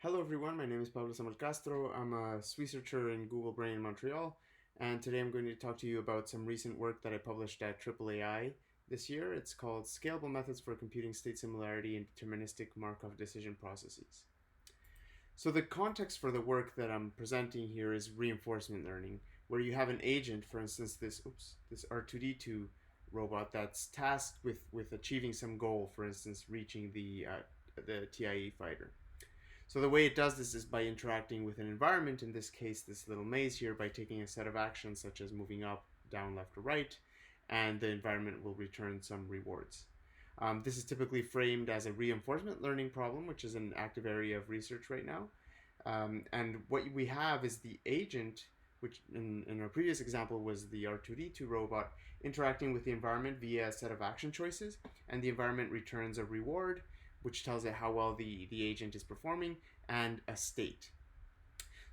Hello everyone, my name is Pablo Castro. I'm a researcher in Google Brain in Montreal, and today I'm going to talk to you about some recent work that I published at AAAI this year. It's called Scalable Methods for Computing State Similarity in Deterministic Markov Decision Processes. So the context for the work that I'm presenting here is reinforcement learning, where you have an agent, for instance, this R2D2 robot that's tasked with achieving some goal, for instance, reaching the TIE fighter. So the way it does this is by interacting with an environment, in this case this little maze here, by taking a set of actions such as moving up, down, left, or right, and the environment will return some rewards. This is typically framed as a reinforcement learning problem, which is an active area of research right now. And what we have is the agent, which in our previous example was the R2D2 robot, interacting with the environment via a set of action choices, and the environment returns a reward, which tells it how well the agent is performing, and a state.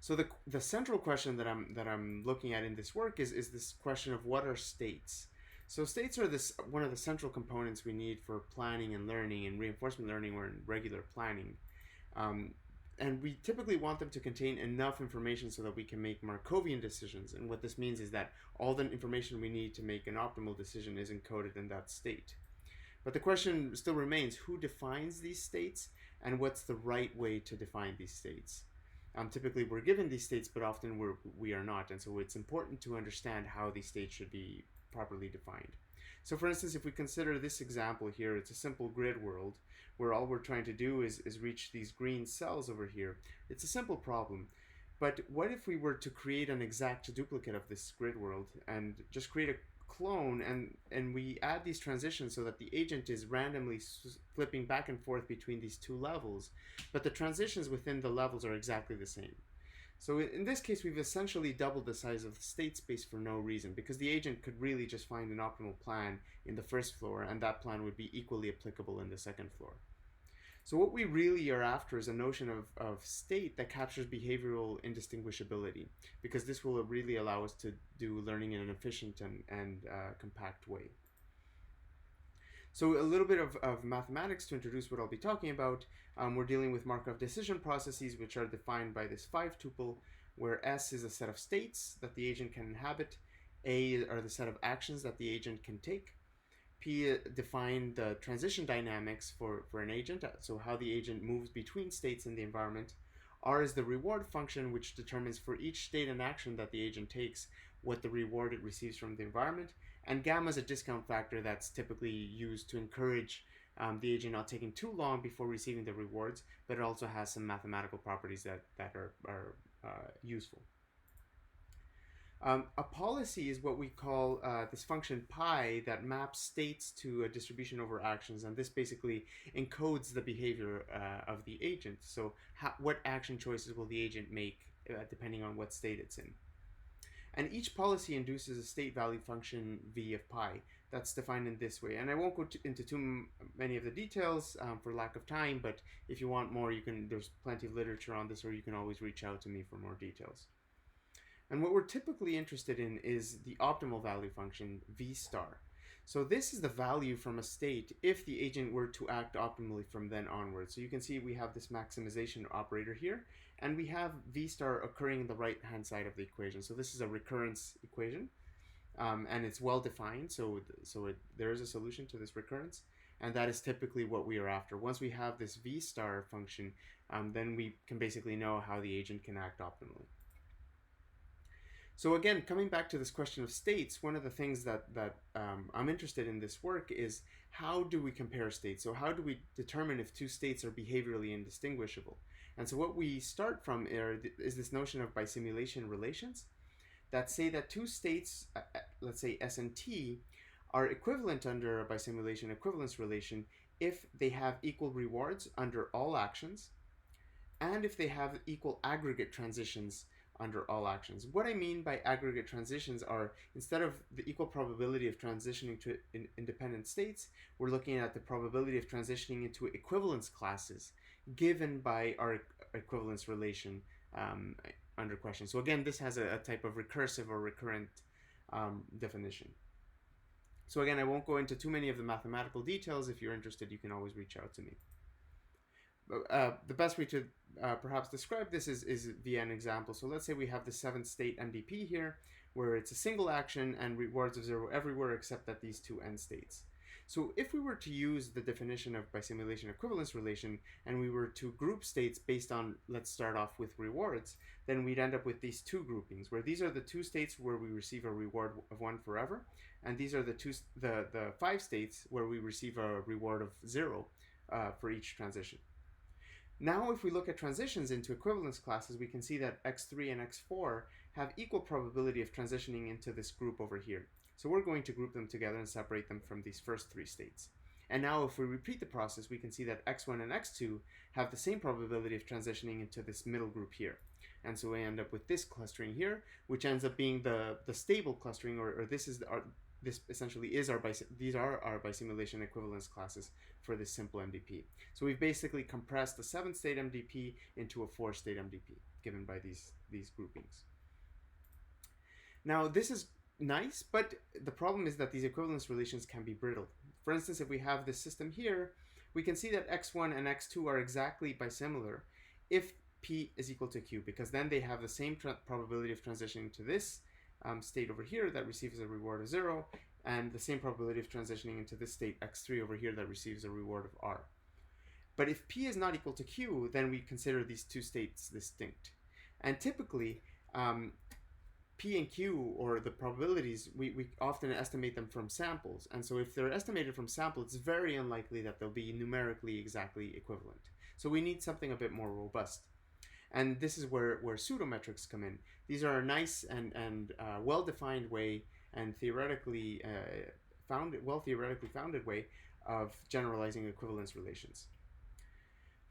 So the central question that I'm looking at in this work is this question of what are states. So states are one of the central components we need for planning and learning, in reinforcement learning or in regular planning. And we typically want them to contain enough information so that we can make Markovian decisions. And what this means is that all the information we need to make an optimal decision is encoded in that state. But the question still remains, who defines these states and what's the right way to define these states? Typically we're given these states, but often we are not. And so it's important to understand how these states should be properly defined. So for instance, if we consider this example here, it's a simple grid world where all we're trying to do is reach these green cells over here. It's a simple problem. But what if we were to create an exact duplicate of this grid world and just create a clone, and we add these transitions so that the agent is randomly flipping back and forth between these two levels, but the transitions within the levels are exactly the same. So in this case, we've essentially doubled the size of the state space for no reason, because the agent could really just find an optimal plan in the first floor, and that plan would be equally applicable in the second floor. So what we really are after is a notion of state that captures behavioral indistinguishability, because this will really allow us to do learning in an efficient and compact way. So a little bit of mathematics to introduce what I'll be talking about. We're dealing with Markov decision processes, which are defined by this 5 tuple, where S is a set of states that the agent can inhabit, A are the set of actions that the agent can take, P define the transition dynamics for an agent, so how the agent moves between states in the environment. R is the reward function, which determines for each state and action that the agent takes what the reward it receives from the environment. And gamma is a discount factor that's typically used to encourage the agent not taking too long before receiving the rewards, but it also has some mathematical properties that are useful. A policy is what we call this function pi that maps states to a distribution over actions, and this basically encodes the behavior of the agent. So what action choices will the agent make depending on what state it's in. And each policy induces a state value function v of pi that's defined in this way. And I won't go into too many of the details for lack of time, but if you want more, there's plenty of literature on this, or you can always reach out to me for more details. And what we're typically interested in is the optimal value function, v star. So this is the value from a state if the agent were to act optimally from then onwards. So you can see we have this maximization operator here, and we have v star occurring in the right-hand side of the equation. So this is a recurrence equation, and it's well defined. So there is a solution to this recurrence, and that is typically what we are after. Once we have this v star function, then we can basically know how the agent can act optimally. So again, coming back to this question of states, one of the things that I'm interested in this work is how do we compare states? So how do we determine if two states are behaviorally indistinguishable? And so what we start from is this notion of bisimulation relations that say that two states, let's say S and T, are equivalent under a bisimulation equivalence relation if they have equal rewards under all actions, and if they have equal aggregate transitions under all actions. What I mean by aggregate transitions are, instead of the equal probability of transitioning to independent states, we're looking at the probability of transitioning into equivalence classes given by our equivalence relation under question. So again, this has a type of recursive or recurrent definition. So again, I won't go into too many of the mathematical details. If you're interested, you can always reach out to me. The best way to perhaps describe this is via an example. So let's say we have the 7th state MDP here, where it's a single action and rewards of 0 everywhere except at these two end states. So if we were to use the definition of by simulation equivalence relation and we were to group states based on, let's start off with rewards, then we'd end up with these two groupings, where these are the 2 states where we receive a reward of 1 forever, and these are the 5 states where we receive a reward of 0 for each transition. Now if we look at transitions into equivalence classes, we can see that x3 and x4 have equal probability of transitioning into this group over here. So we're going to group them together and separate them from these first 3 states. And now if we repeat the process, we can see that x1 and x2 have the same probability of transitioning into this middle group here. And so we end up with this clustering here, which ends up being the stable clustering, or this essentially is these are our by simulation equivalence classes for this simple MDP. So we've basically compressed the 7th state MDP into a 4-state MDP given by these groupings. Now this is nice, but the problem is that these equivalence relations can be brittle. For instance, if we have this system here, we can see that x1 and x2 are exactly bisimilar if p is equal to q, because then they have the same probability of transitioning to this state over here that receives a reward of 0, and the same probability of transitioning into this state x3 over here that receives a reward of r. But if p is not equal to q, then we consider these two states distinct. And typically, P and Q, or the probabilities, we often estimate them from samples. And so if they're estimated from sample, it's very unlikely that they'll be numerically exactly equivalent. So we need something a bit more robust. And this is where pseudometrics come in. These are a nice and well-defined way and theoretically founded way of generalizing equivalence relations.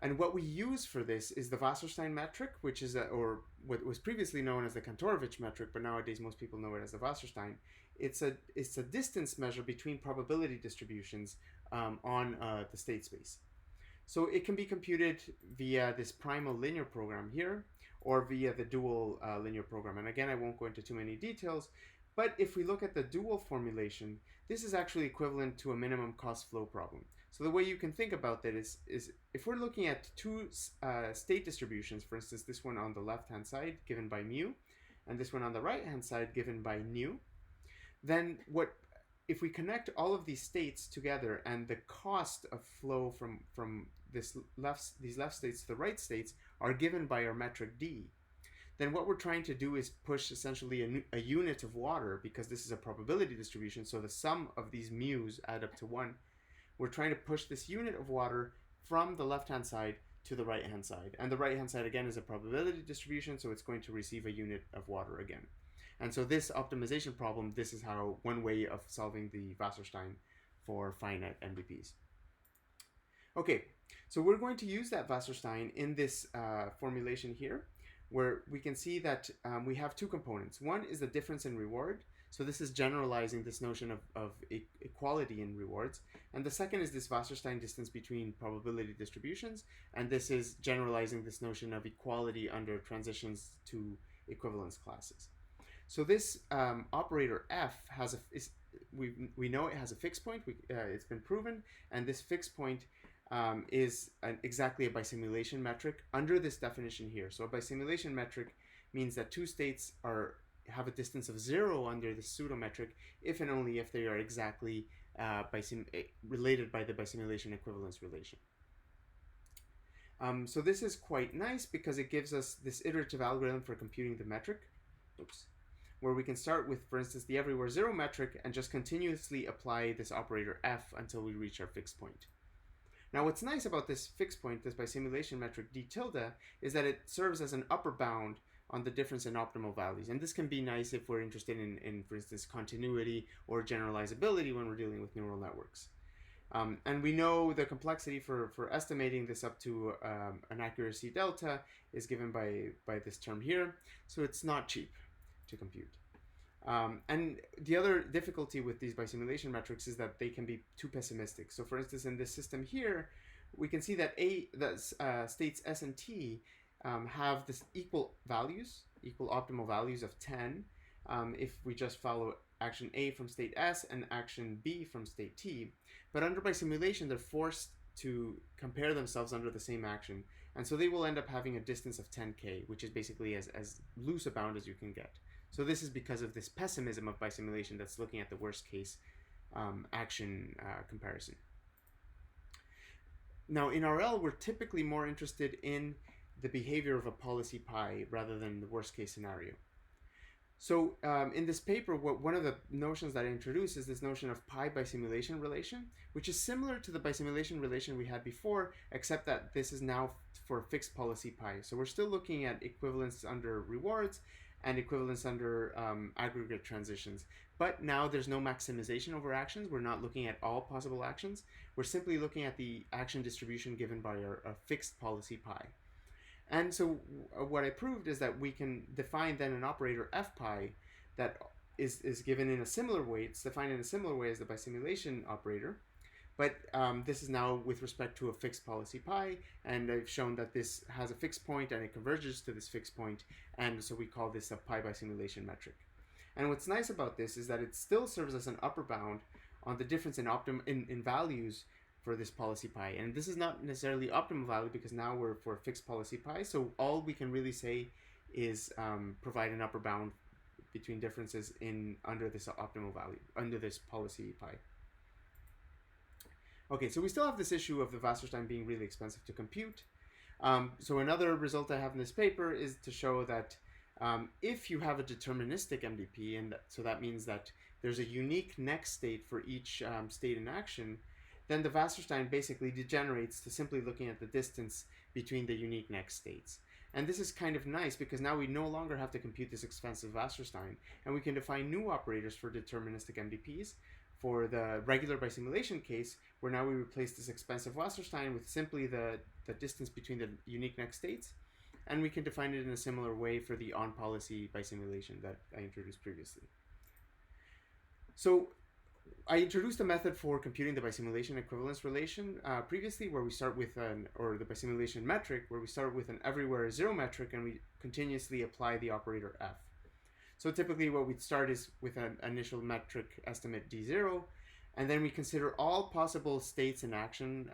And what we use for this is the Wasserstein metric, which is or what was previously known as the Kantorovich metric, but nowadays most people know it as the Wasserstein. It's a distance measure between probability distributions on the state space. So it can be computed via this primal linear program here, or via the dual linear program. And again, I won't go into too many details, but if we look at the dual formulation, this is actually equivalent to a minimum cost flow problem. So the way you can think about that is if we're looking at two state distributions, for instance, this one on the left-hand side given by mu, and this one on the right-hand side given by nu, then if we connect all of these states together and the cost of flow from these left states to the right states are given by our metric d, then what we're trying to do is push essentially a unit of water, because this is a probability distribution, so the sum of these mu's add up to 1. We're trying to push this unit of water from the left-hand side to the right-hand side. And the right-hand side, again, is a probability distribution, so it's going to receive a unit of water again. And so this optimization problem, this is one way of solving the Wasserstein for finite MDPs. Okay, so we're going to use that Wasserstein in this formulation here, where we can see that we have two components. One is the difference in reward. So this is generalizing this notion of equality in rewards. And the second is this Wasserstein distance between probability distributions. And this is generalizing this notion of equality under transitions to equivalence classes. So this operator f we know it has a fixed point. It's been proven. And this fixed point is exactly a bisimulation metric under this definition here. So a bisimulation metric means that two states have a distance of 0 under the pseudometric if and only if they are exactly related by the bisimulation equivalence relation. So this is quite nice because it gives us this iterative algorithm for computing the metric, where we can start with, for instance, the everywhere 0 metric and just continuously apply this operator f until we reach our fixed point. Now what's nice about this fixed point, this bisimulation metric d tilde, is that it serves as an upper bound on the difference in optimal values. And this can be nice if we're interested in for instance, continuity or generalizability when we're dealing with neural networks. And we know the complexity for estimating this up to an accuracy delta is given by this term here. So it's not cheap to compute. And the other difficulty with these bisimulation metrics is that they can be too pessimistic. So for instance, in this system here, we can see that states S and T have this equal optimal values of 10 if we just follow action A from state S and action B from state T. But under bisimulation, they're forced to compare themselves under the same action. And so they will end up having a distance of 10K, which is basically as loose a bound as you can get. So this is because of this pessimism of bisimulation that's looking at the worst case action comparison. Now in RL, we're typically more interested in the behavior of a policy pi rather than the worst case scenario. So in this paper, one of the notions that I introduce is this notion of pi bisimulation relation, which is similar to the bisimulation relation we had before, except that this is now for fixed policy pi. So we're still looking at equivalence under rewards and equivalence under aggregate transitions. But now there's no maximization over actions. We're not looking at all possible actions. We're simply looking at the action distribution given by a fixed policy pi. And so what I proved is that we can define then an operator f pi that is given in a similar way. It's defined in a similar way as the bisimulation operator. But this is now with respect to a fixed policy pi, and I've shown that this has a fixed point and it converges to this fixed point, and so we call this a pi bisimulation metric. And what's nice about this is that it still serves as an upper bound on the difference in values for this policy pi. And this is not necessarily optimal value because now we're for fixed policy pi, so all we can really say is provide an upper bound between differences under this optimal value, under this policy pi. Okay, so we still have this issue of the Wasserstein being really expensive to compute. So another result I have in this paper is to show that if you have a deterministic MDP, and so that means that there's a unique next state for each state in action, then the Wasserstein basically degenerates to simply looking at the distance between the unique next states. And this is kind of nice because now we no longer have to compute this expensive Wasserstein, and we can define new operators for deterministic MDPs. For the regular bisimulation case, where now we replace this expensive Wasserstein with simply the distance between the unique next states, and we can define it in a similar way for the on-policy bisimulation that I introduced previously. So I introduced a method for computing the bisimulation equivalence relation previously, where we start with or the bisimulation metric, where we start with an everywhere zero metric and we continuously apply the operator f. So typically what we'd start is with an initial metric estimate D0, and then we consider all possible states in action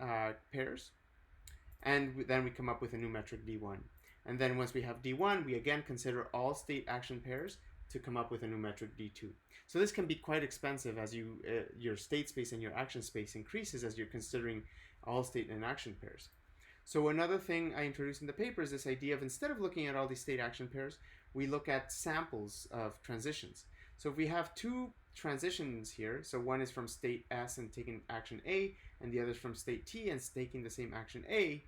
pairs, and then we come up with a new metric D1. And then once we have D1, we again consider all state action pairs to come up with a new metric D2. So this can be quite expensive as your state space and your action space increases as you're considering all state and action pairs. So another thing I introduced in the paper is this idea of, instead of looking at all these state action pairs, we look at samples of transitions. So if we have two transitions here, so one is from state S and taking action A, and the other is from state T and taking the same action A,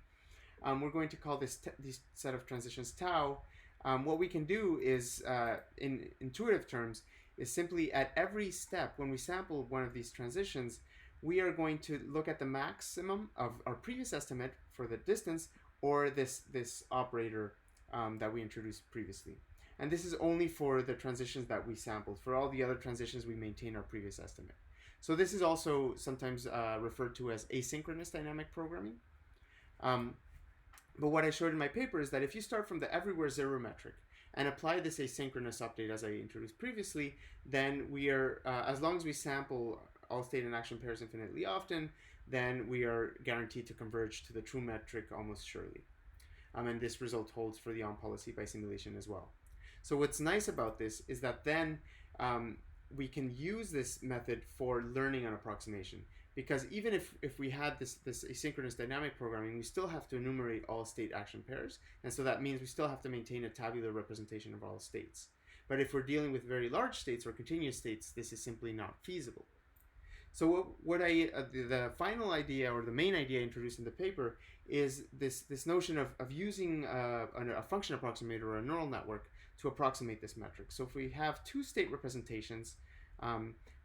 we're going to call this set of transitions tau. What we can do is, in intuitive terms, is simply at every step when we sample one of these transitions, we are going to look at the maximum of our previous estimate for the distance, or this operator that we introduced previously. And this is only for the transitions that we sampled. For all the other transitions, we maintain our previous estimate. So this is also sometimes referred to as asynchronous dynamic programming. But what I showed in my paper is that if you start from the everywhere zero metric and apply this asynchronous update as I introduced previously, then we are, as long as we sample all state and action pairs infinitely often, then we are guaranteed to converge to the true metric almost surely. And this result holds for the on-policy bisimulation as well. So what's nice about this is that then we can use this method for learning an approximation. Because even if we had this asynchronous dynamic programming, we still have to enumerate all state action pairs. And so that means we still have to maintain a tabular representation of all states. But if we're dealing with very large states or continuous states, this is simply not feasible. So the final idea, or the main idea introduced in the paper, is this notion of using a function approximator or a neural network to approximate this metric. So if we have two state representations,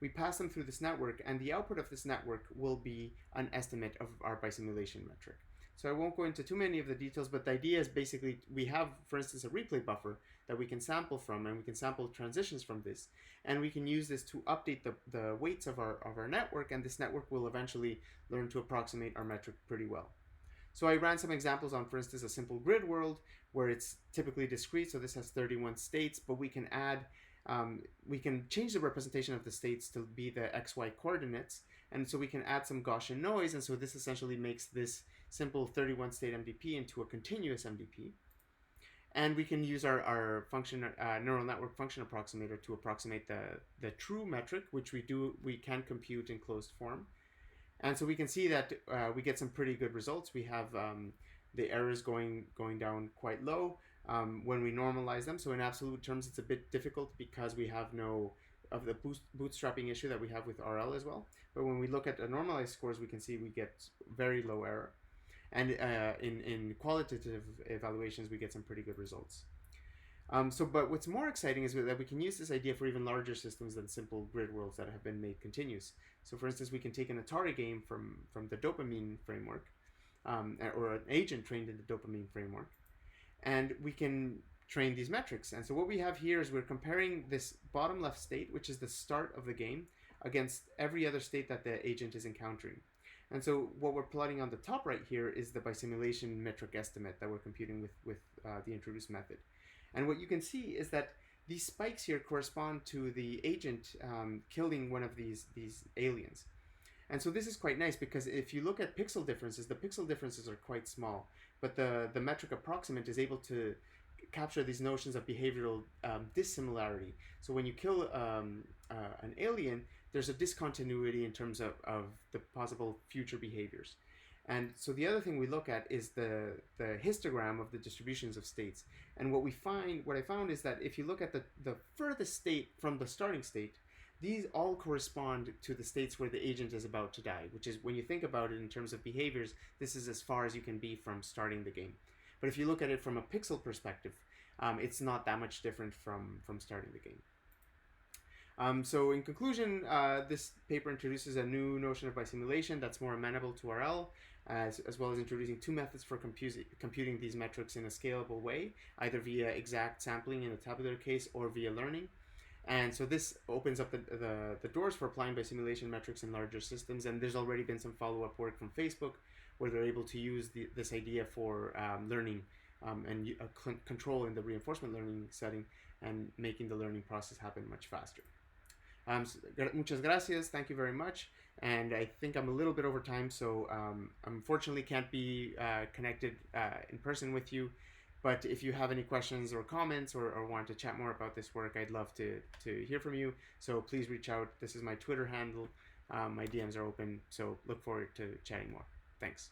we pass them through this network, and the output of this network will be an estimate of our bisimulation metric. So I won't go into too many of the details, but the idea is basically we have, for instance, a replay buffer that we can sample from, and we can sample transitions from this, and we can use this to update the weights of our network, and this network will eventually learn to approximate our metric pretty well. So I ran some examples on, for instance, a simple grid world where it's typically discrete, so this has 31 states, but we can add we can change the representation of the states to be the XY coordinates, and so we can add some Gaussian noise, and so this essentially makes this simple 31 state MDP into a continuous MDP. And we can use our function, neural network function approximator to approximate the true metric, which we can compute in closed form. And so we can see that we get some pretty good results. We have the errors going down quite low when we normalize them. So in absolute terms, it's a bit difficult because we have no of the bootstrapping issue that we have with RL as well. But when we look at the normalized scores, we can see we get very low error. And in qualitative evaluations, we get some pretty good results. But what's more exciting is that we can use this idea for even larger systems than simple grid worlds that have been made continuous. So for instance, we can take an Atari game from the dopamine framework, or an agent trained in the dopamine framework, and we can train these metrics. And so what we have here is we're comparing this bottom left state, which is the start of the game, against every other state that the agent is encountering. And so what we're plotting on the top right here is the bisimulation metric estimate that we're computing with the introduced method. And what you can see is that these spikes here correspond to the agent killing one of these aliens. And so this is quite nice because if you look at pixel differences, the pixel differences are quite small, but the metric approximant is able to capture these notions of behavioral dissimilarity. So when you kill an alien, there's a discontinuity in terms of the possible future behaviors. And so the other thing we look at is the histogram of the distributions of states. And what I found is that if you look at the furthest state from the starting state, these all correspond to the states where the agent is about to die, which is, when you think about it in terms of behaviors, this is as far as you can be from starting the game. But if you look at it from a pixel perspective, it's not that much different from starting the game. So in conclusion, this paper introduces a new notion of bisimulation that's more amenable to RL, as well as introducing two methods for computing these metrics in a scalable way, either via exact sampling in a tabular case or via learning. And so this opens up the doors for applying bisimulation metrics in larger systems, and there's already been some follow-up work from Facebook where they're able to use this idea for learning and control in the reinforcement learning setting and making the learning process happen much faster. So, muchas gracias, thank you very much. And I think I'm a little bit over time, so unfortunately can't be connected in person with you. But if you have any questions or comments or want to chat more about this work, I'd love to hear from you. So please reach out. This is my Twitter handle. My DMs are open, so look forward to chatting more. Thanks.